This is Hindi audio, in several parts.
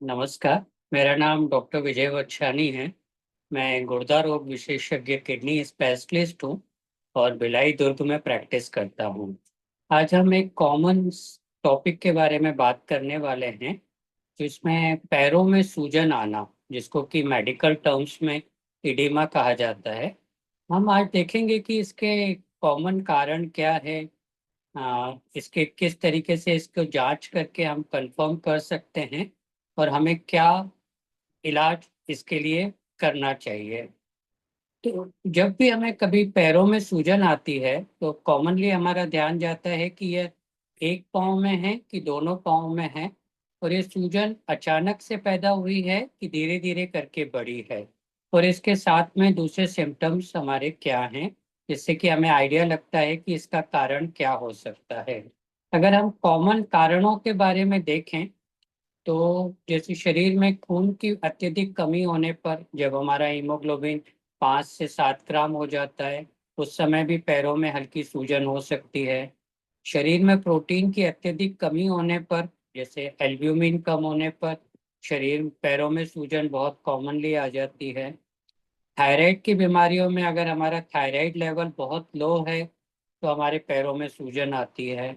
नमस्कार। मेरा नाम डॉक्टर विजय वच्छानी है। मैं गुर्दा रोग विशेषज्ञ किडनी स्पेशलिस्ट हूँ और भिलाई दुर्ग में प्रैक्टिस करता हूँ। आज हम एक कॉमन टॉपिक के बारे में बात करने वाले हैं, जिसमें पैरों में सूजन आना, जिसको कि मेडिकल टर्म्स में इडिमा कहा जाता है। हम आज देखेंगे कि इसके कॉमन कारण क्या है, इसके किस तरीके से इसको जांच करके हम कंफर्म कर सकते हैं और हमें क्या इलाज इसके लिए करना चाहिए। तो जब भी हमें कभी पैरों में सूजन आती है तो कॉमनली हमारा ध्यान जाता है कि यह एक पाँव में है कि दोनों पाँव में है, और ये सूजन अचानक से पैदा हुई है कि धीरे धीरे करके बढ़ी है, और इसके साथ में दूसरे सिम्टम्स हमारे क्या हैं, जिससे कि हमें आइडिया लगता है कि इसका कारण क्या हो सकता है। अगर हम कॉमन कारणों के बारे में देखें तो जैसे शरीर में खून की अत्यधिक कमी होने पर जब हमारा हीमोग्लोबिन 5 से 7 ग्राम हो जाता है, उस समय भी पैरों में हल्की सूजन हो सकती है। शरीर में प्रोटीन की अत्यधिक कमी होने पर, जैसे एल्ब्यूमिन कम होने पर, शरीर पैरों में सूजन बहुत कॉमनली आ जाती है। थायराइड की बीमारियों में अगर हमारा थायराइड लेवल बहुत लो है तो हमारे पैरों में सूजन आती है।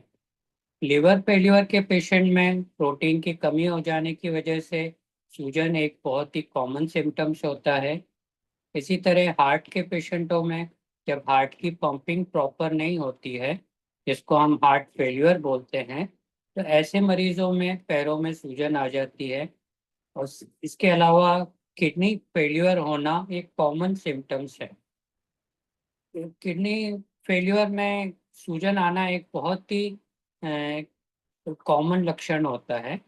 लिवर फेल्यूर के पेशेंट में प्रोटीन की कमी हो जाने की वजह से सूजन एक बहुत ही कॉमन सिम्टम्स होता है। इसी तरह हार्ट के पेशेंटों में जब हार्ट की पंपिंग प्रॉपर नहीं होती है, जिसको हम हार्ट फेल्यूर बोलते हैं, तो ऐसे मरीजों में पैरों में सूजन आ जाती है। और इसके अलावा किडनी फेल्यूर होना एक कॉमन सिम्टम्स है। किडनी फेल्यूर में सूजन आना एक बहुत ही कॉमन लक्षण होता है।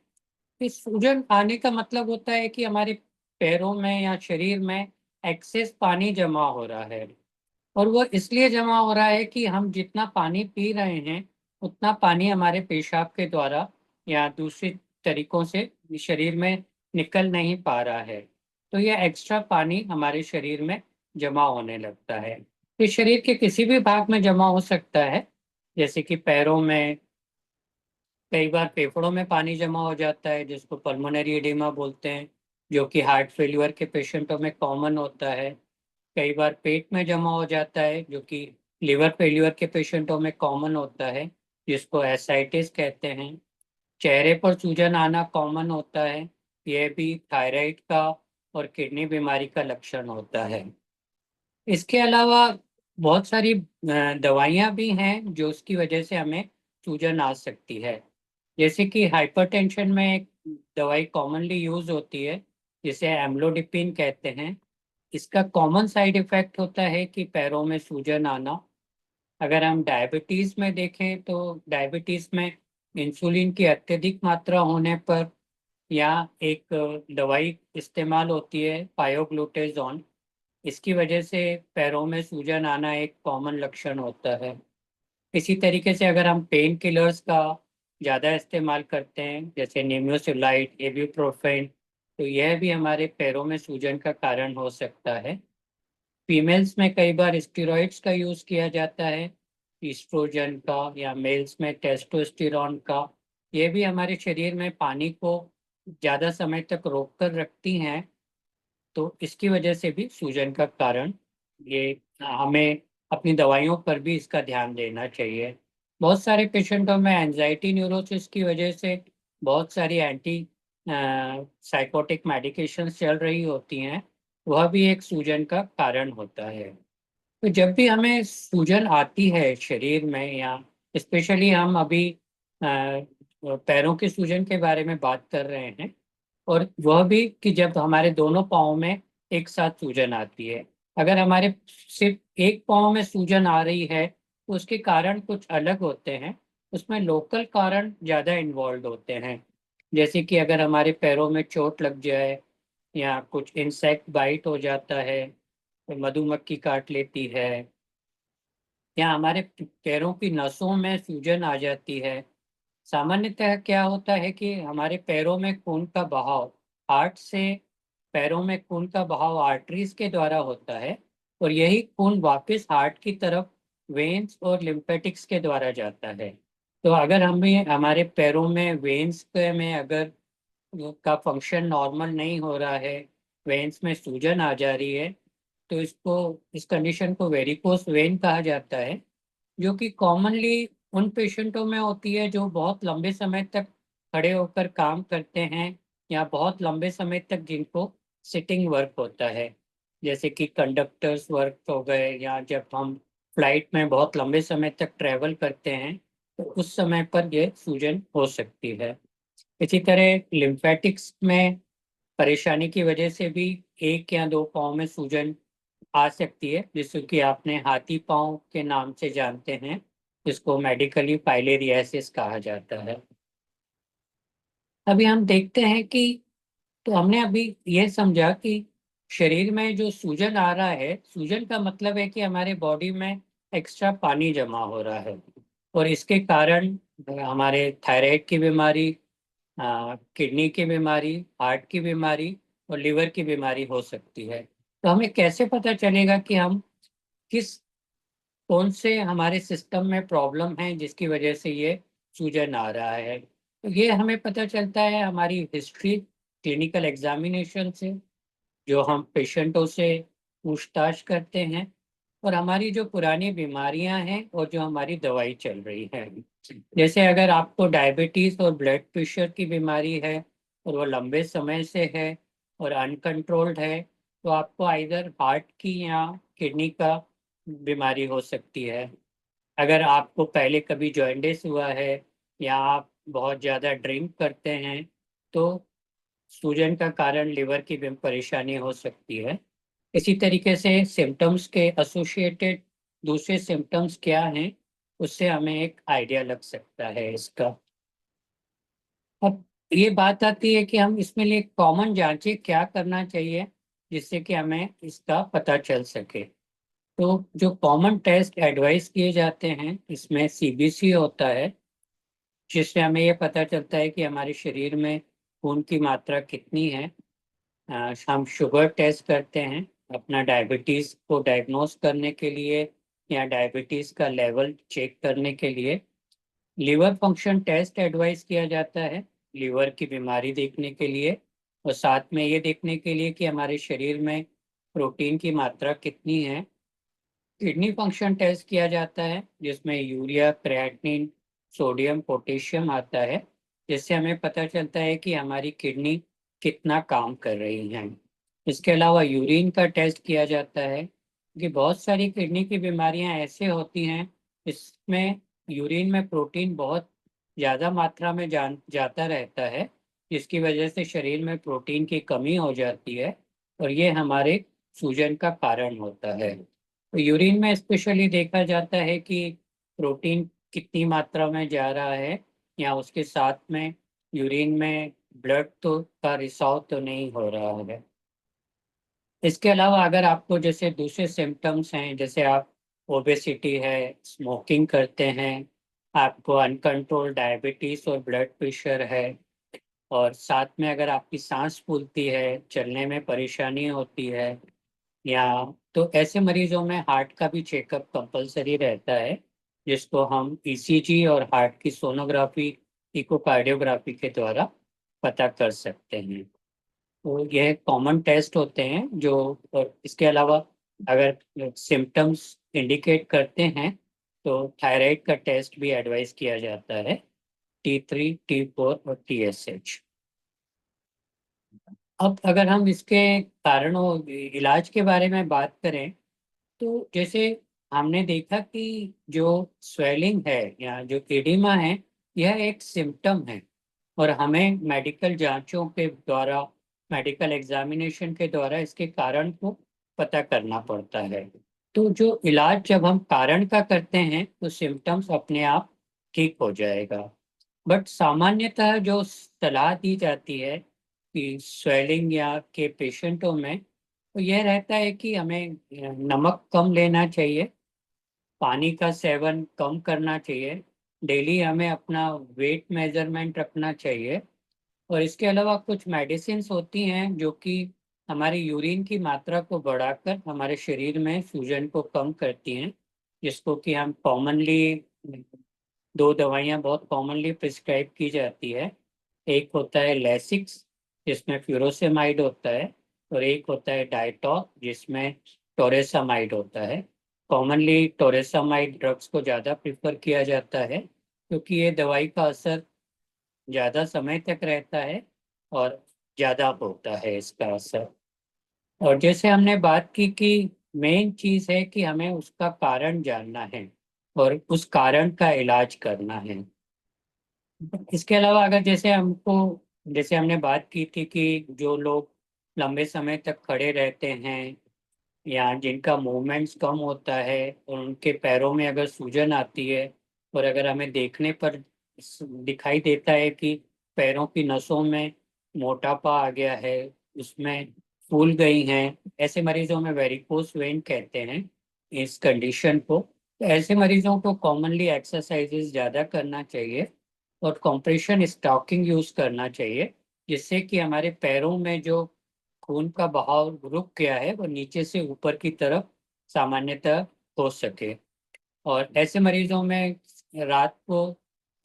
इस सूजन आने का मतलब होता है कि हमारे पैरों में या शरीर में एक्सेस पानी जमा हो रहा है, और वो इसलिए जमा हो रहा है कि हम जितना पानी पी रहे हैं उतना पानी हमारे पेशाब के द्वारा या दूसरे तरीकों से शरीर में निकल नहीं पा रहा है। तो यह एक्स्ट्रा पानी हमारे शरीर में जमा होने लगता है। ये शरीर के किसी भी भाग में जमा हो सकता है, जैसे कि पैरों में, कई बार फेफड़ों में पानी जमा हो जाता है जिसको पल्मोनरी एडिमा बोलते हैं, जो कि हार्ट फेल्यूर के पेशेंटों में कॉमन होता है। कई बार पेट में जमा हो जाता है जो कि लिवर फेल्यूर के पेशेंटों में कॉमन होता है, जिसको एसाइटिस कहते हैं। चेहरे पर सूजन आना कॉमन होता है, यह भी थायराइड का और किडनी बीमारी का लक्षण होता है। इसके अलावा बहुत सारी दवाइयाँ भी हैं जो उसकी वजह से हमें सूजन आ सकती है। जैसे कि हाइपरटेंशन में एक दवाई कॉमनली यूज होती है जिसे एम्लोडिपिन कहते हैं। इसका कॉमन साइड इफेक्ट होता है कि पैरों में सूजन आना। अगर हम डायबिटीज में देखें तो डायबिटीज में इंसुलिन की अत्यधिक मात्रा होने पर या एक दवाई इस्तेमाल होती है पायोग्लूटेजॉन, इसकी वजह से पैरों में सूजन आना एक कॉमन लक्षण होता है। इसी तरीके से अगर हम पेन किलर्स का ज़्यादा इस्तेमाल करते हैं, जैसे निम्योसिलाइड, इबुप्रोफेन, तो यह भी हमारे पैरों में सूजन का कारण हो सकता है। फीमेल्स में कई बार स्टेरॉइड्स का यूज़ किया जाता है, ईस्ट्रोजन का, या मेल्स में टेस्टोस्टेरॉन का। यह भी हमारे शरीर में पानी को ज़्यादा समय तक रोक कर रखती हैं, तो इसकी वजह से भी सूजन का कारण ये, हमें अपनी दवाइयों पर भी इसका ध्यान देना चाहिए। बहुत सारे पेशेंटों में एंजाइटी न्यूरोसिस की वजह से बहुत सारी एंटी साइकोटिक मेडिकेशंस चल रही होती हैं, वह भी एक सूजन का कारण होता है। तो जब भी हमें सूजन आती है शरीर में, या स्पेशली हम अभी पैरों के सूजन के बारे में बात कर रहे हैं, और वह भी कि जब हमारे दोनों पाँव में एक साथ सूजन आती है। अगर हमारे सिर्फ एक पाँव में सूजन आ रही है तो उसके कारण कुछ अलग होते हैं, उसमें लोकल कारण ज़्यादा इन्वॉल्व होते हैं। जैसे कि अगर हमारे पैरों में चोट लग जाए, या कुछ इंसेक्ट बाइट हो जाता है, तो मधुमक्खी काट लेती है, या हमारे पैरों की नसों में सूजन आ जाती है। सामान्यतः क्या होता है कि हमारे पैरों में खून का बहाव हार्ट से, पैरों में खून का बहाव आर्टरीज के द्वारा होता है, और यही खून वापस हार्ट की तरफ वेन्स और लिम्फेटिक्स के द्वारा जाता है। तो अगर हमें हमारे पैरों में वेन्स में अगर का फंक्शन नॉर्मल नहीं हो रहा है, वेन्स में सूजन आ जा रही है, तो इस कंडीशन को वेरिकोस वेन कहा जाता है, जो कि कॉमनली उन पेशेंटों में होती है जो बहुत लंबे समय तक खड़े होकर काम करते हैं, या बहुत लंबे समय तक जिनको सिटिंग वर्क होता है, जैसे कि कंडक्टर्स वर्क हो गए, या जब हम फ्लाइट में बहुत लंबे समय तक ट्रेवल करते हैं तो उस समय पर यह सूजन हो सकती है। इसी तरह लिम्फेटिक्स में परेशानी की वजह से भी एक या दो पाँव में सूजन आ सकती है, जिसको कि आपने हाथी पांव के नाम से जानते हैं, जिसको मेडिकली फाइलेरियासिस कहा जाता है। अभी हम देखते हैं कि, तो हमने अभी ये समझा कि शरीर में जो सूजन आ रहा है, सूजन का मतलब है कि हमारे बॉडी में एक्स्ट्रा पानी जमा हो रहा है, और इसके कारण हमारे थायराइड की बीमारी, किडनी की बीमारी, हार्ट की बीमारी और लिवर की बीमारी हो सकती है। तो हमें कैसे पता चलेगा कि हम किस कौन से हमारे सिस्टम में प्रॉब्लम है जिसकी वजह से ये सूजन आ रहा है? तो ये हमें पता चलता है हमारी हिस्ट्री, क्लिनिकल एग्जामिनेशन से, जो हम पेशेंटों से पूछताछ करते हैं, और हमारी जो पुरानी बीमारियां हैं और जो हमारी दवाई चल रही है। जैसे अगर आपको डायबिटीज और ब्लड प्रेशर की बीमारी है और वो लंबे समय से है और अनकंट्रोल्ड है, तो आपको आइदर हार्ट की या किडनी का बीमारी हो सकती है। अगर आपको पहले कभी जॉइंटिस हुआ है, या आप बहुत ज़्यादा ड्रिंक करते हैं, तो सूजन का कारण लिवर की भी परेशानी हो सकती है। इसी तरीके से सिम्टम्स के एसोसिएटेड दूसरे सिम्टम्स क्या हैं, उससे हमें एक आइडिया लग सकता है इसका। अब ये बात आती है कि हम इसमें लिए कॉमन जांचें क्या करना चाहिए जिससे कि हमें इसका पता चल सके। तो जो कॉमन टेस्ट एडवाइस किए जाते हैं, इसमें सीबीसी होता है, जिससे हमें ये पता चलता है कि हमारे शरीर में खून की मात्रा कितनी है। हम शुगर टेस्ट करते हैं अपना डायबिटीज को डायग्नोस करने के लिए, या डायबिटीज का लेवल चेक करने के लिए। लिवर फंक्शन टेस्ट एडवाइस किया जाता है लिवर की बीमारी देखने के लिए, और साथ में ये देखने के लिए कि हमारे शरीर में प्रोटीन की मात्रा कितनी है। किडनी फंक्शन टेस्ट किया जाता है जिसमें यूरिया, क्रेाटिनिन, सोडियम, पोटेशियम आता है, जिससे हमें पता चलता है कि हमारी किडनी कितना काम कर रही है। इसके अलावा यूरिन का टेस्ट किया जाता है, कि बहुत सारी किडनी की बीमारियां ऐसे होती हैं इसमें यूरिन में प्रोटीन बहुत ज़्यादा मात्रा में जाता रहता है, जिसकी वजह से शरीर में प्रोटीन की कमी हो जाती है, और ये हमारे सूजन का कारण होता है। तो यूरिन में स्पेशली देखा जाता है कि प्रोटीन कितनी मात्रा में जा रहा है, या उसके साथ में यूरिन में ब्लड तो का रिसाव तो नहीं हो रहा है। इसके अलावा अगर आपको जैसे दूसरे सिम्टम्स हैं, जैसे आप ओबेसिटी है, स्मोकिंग करते हैं, आपको अनकंट्रोल डायबिटीज और ब्लड प्रेशर है, और साथ में अगर आपकी सांस फूलती है, चलने में परेशानी होती है, या तो ऐसे मरीजों में हार्ट का भी चेकअप कंपलसरी रहता है, जिसको हम ईसीजी और हार्ट की सोनोग्राफी, इकोकार्डियोग्राफी के द्वारा पता कर सकते हैं। तो यह कॉमन टेस्ट होते हैं जो, और इसके अलावा अगर सिम्टम्स इंडिकेट करते हैं तो थायराइड का टेस्ट भी एडवाइस किया जाता है, T3, T4 और TSH। अब अगर हम इसके कारणों इलाज के बारे में बात करें, तो जैसे हमने देखा कि जो स्वेलिंग है या जो एडिमा है, यह एक सिम्टम है, और हमें मेडिकल जांचों के द्वारा, मेडिकल एग्जामिनेशन के द्वारा इसके कारण को पता करना पड़ता है। तो जो इलाज जब हम कारण का करते हैं तो सिम्टम्स अपने आप ठीक हो जाएगा। बट सामान्यतः जो सलाह दी जाती है कि स्वेलिंग या के पेशेंटों में, तो यह रहता है कि हमें नमक कम लेना चाहिए, पानी का सेवन कम करना चाहिए, डेली हमें अपना वेट मेजरमेंट रखना चाहिए, और इसके अलावा कुछ मेडिसिन्स होती हैं जो कि हमारी यूरिन की मात्रा को बढ़ाकर हमारे शरीर में सूजन को कम करती हैं, जिसको कि हम कॉमनली, दो दवाइयाँ बहुत कॉमनली प्रिस्क्राइब की जाती है, एक होता है लेसिक्स जिसमें फ्यूरोसेमाइड होता है, और एक होता है डाइटॉक जिसमें टोरेसामाइड होता है। कॉमनली टोरेसामाइड ड्रग्स को ज़्यादा प्रेफर किया जाता है क्योंकि ये दवाई का असर ज़्यादा समय तक रहता है और ज़्यादा होता है इसका असर। और जैसे हमने बात की कि मेन चीज है कि हमें उसका कारण जानना है और उस कारण का इलाज करना है। इसके अलावा अगर जैसे हमने बात की थी कि जो लोग लंबे समय तक खड़े रहते हैं या जिनका मूवमेंट्स कम होता है और उनके पैरों में अगर सूजन आती है, और अगर हमें देखने पर दिखाई देता है कि पैरों की नसों में मोटापा आ गया है, उसमें फूल गई हैं, ऐसे मरीजों में वेरिकोस वेन कहते हैं इस कंडीशन को। तो ऐसे मरीजों को कॉमनली एक्सरसाइजेज ज़्यादा करना चाहिए और कंप्रेशन स्टॉकिंग यूज करना चाहिए, जिससे कि हमारे पैरों में जो खून का बहाव रुक गया है वो नीचे से ऊपर की तरफ सामान्यतः हो सके। और ऐसे मरीजों में रात को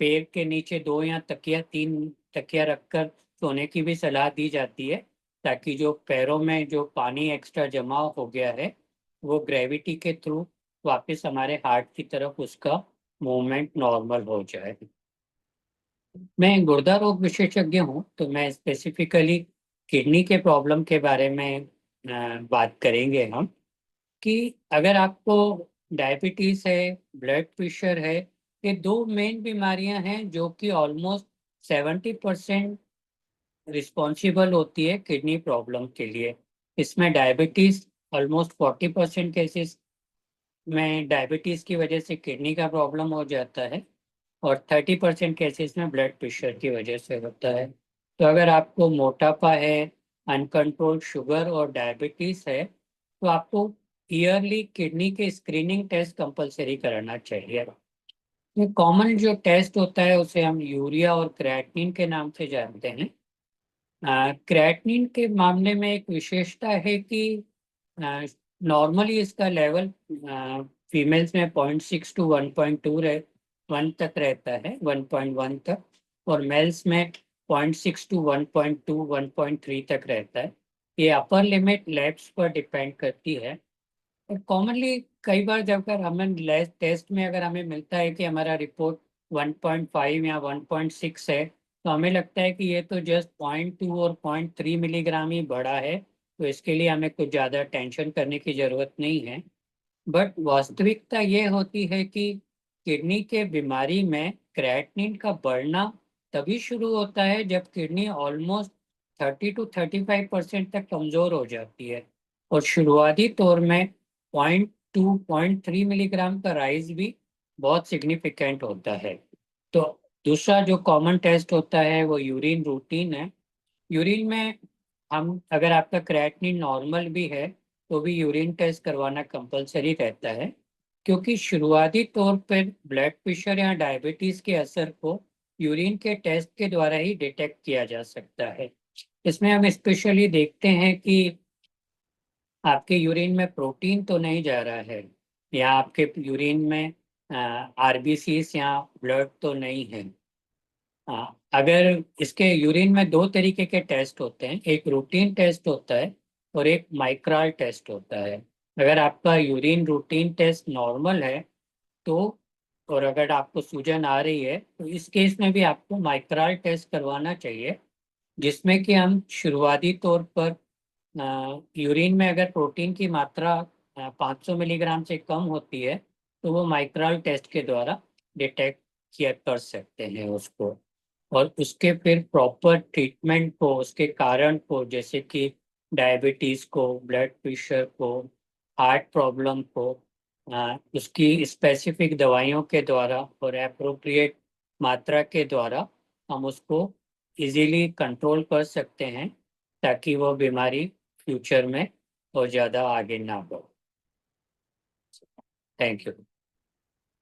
पैर के नीचे 2 या तकिया 3 तकिया रखकर सोने की भी सलाह दी जाती है, ताकि जो पैरों में जो पानी एक्स्ट्रा जमा हो गया है वो ग्रेविटी के थ्रू वापस हमारे हार्ट की तरफ उसका मूवमेंट नॉर्मल हो जाए। मैं गुर्दा रोग विशेषज्ञ हूँ, तो मैं स्पेसिफिकली किडनी के प्रॉब्लम के बारे में बात करेंगे हम। कि अगर आपको डायबिटीज है, ब्लड प्रेशर है, ये दो मेन बीमारियां हैं जो कि ऑलमोस्ट 70% रिस्पॉन्सिबल होती है किडनी प्रॉब्लम के लिए। इसमें डायबिटीज ऑलमोस्ट 40% केसेस में डायबिटीज की वजह से किडनी का प्रॉब्लम हो जाता है, और 30% केसेस में ब्लड प्रेशर की वजह से होता है। तो अगर आपको मोटापा है, अनकंट्रोल्ड शुगर और डायबिटीज है, तो आपको ईयरली किडनी के स्क्रीनिंग टेस्ट कंपलसरी कराना चाहिए। ये कॉमन जो टेस्ट होता है उसे हम यूरिया और क्रेाटिनिन के नाम से जानते हैं। क्रेाटिनिन के मामले में एक विशेषता है कि नॉर्मली इसका लेवल फीमेल्स में 0.6 to 1.2 1 तक रहता है, 1.1 तक, और मेल्स में 0.6 to 1.2 1.3 तक रहता है। ये अपर लिमिट लैब्स पर डिपेंड करती है। कॉमनली कई बार जब अगर हमें टेस्ट में अगर हमें मिलता है कि हमारा रिपोर्ट 1.5 या 1.6 है, तो हमें लगता है कि ये तो जस्ट 0.2 और 0.3 मिलीग्राम ही बढ़ा है, तो इसके लिए हमें कुछ ज़्यादा टेंशन करने की ज़रूरत नहीं है। बट वास्तविकता ये होती है कि किडनी के बीमारी में क्रेाटिनिन का बढ़ना तभी शुरू होता है जब किडनी ऑलमोस्ट 30 to 35% तक कमजोर हो जाती है, और शुरुआती तौर में 0.2 0.3 मिलीग्राम का राइज भी बहुत सिग्निफिकेंट होता है। तो दूसरा जो कॉमन टेस्ट होता है वो यूरिन रूटीन है। यूरिन में हम अगर आपका क्रेाटिनिन नॉर्मल भी है तो भी यूरिन टेस्ट करवाना कंपलसरी रहता है, क्योंकि शुरुआती तौर पर ब्लड प्रेशर या डायबिटीज के असर को यूरिन के टेस्ट के द्वारा ही डिटेक्ट किया जा सकता है। इसमें हम स्पेशली देखते हैं कि आपके यूरिन में प्रोटीन तो नहीं जा रहा है, या आपके यूरिन में आरबीसीज या ब्लड तो नहीं है। हाँ, अगर इसके यूरिन में दो तरीके के टेस्ट होते हैं, एक रूटीन टेस्ट होता है और एक माइक्राल टेस्ट होता है। अगर आपका यूरिन रूटीन टेस्ट नॉर्मल है तो, और अगर आपको सूजन आ रही है तो इस केस में भी आपको माइक्राल टेस्ट करवाना चाहिए, जिसमें कि हम शुरुआती तौर पर यूरिन में अगर प्रोटीन की मात्रा 500 मिलीग्राम से कम होती है तो वो माइक्राल टेस्ट के द्वारा डिटेक्ट किया कर सकते हैं उसको। और उसके फिर प्रॉपर ट्रीटमेंट को, उसके कारण को, जैसे कि डायबिटीज को, ब्लड प्रेशर को, हार्ट प्रॉब्लम को, उसकी स्पेसिफिक दवाइयों के द्वारा और अप्रोप्रिएट मात्रा के द्वारा हम उसको इजीली कंट्रोल कर सकते हैं, ताकि वो बीमारी फ्यूचर में और ज़्यादा आगे ना बढ़े। Thank you.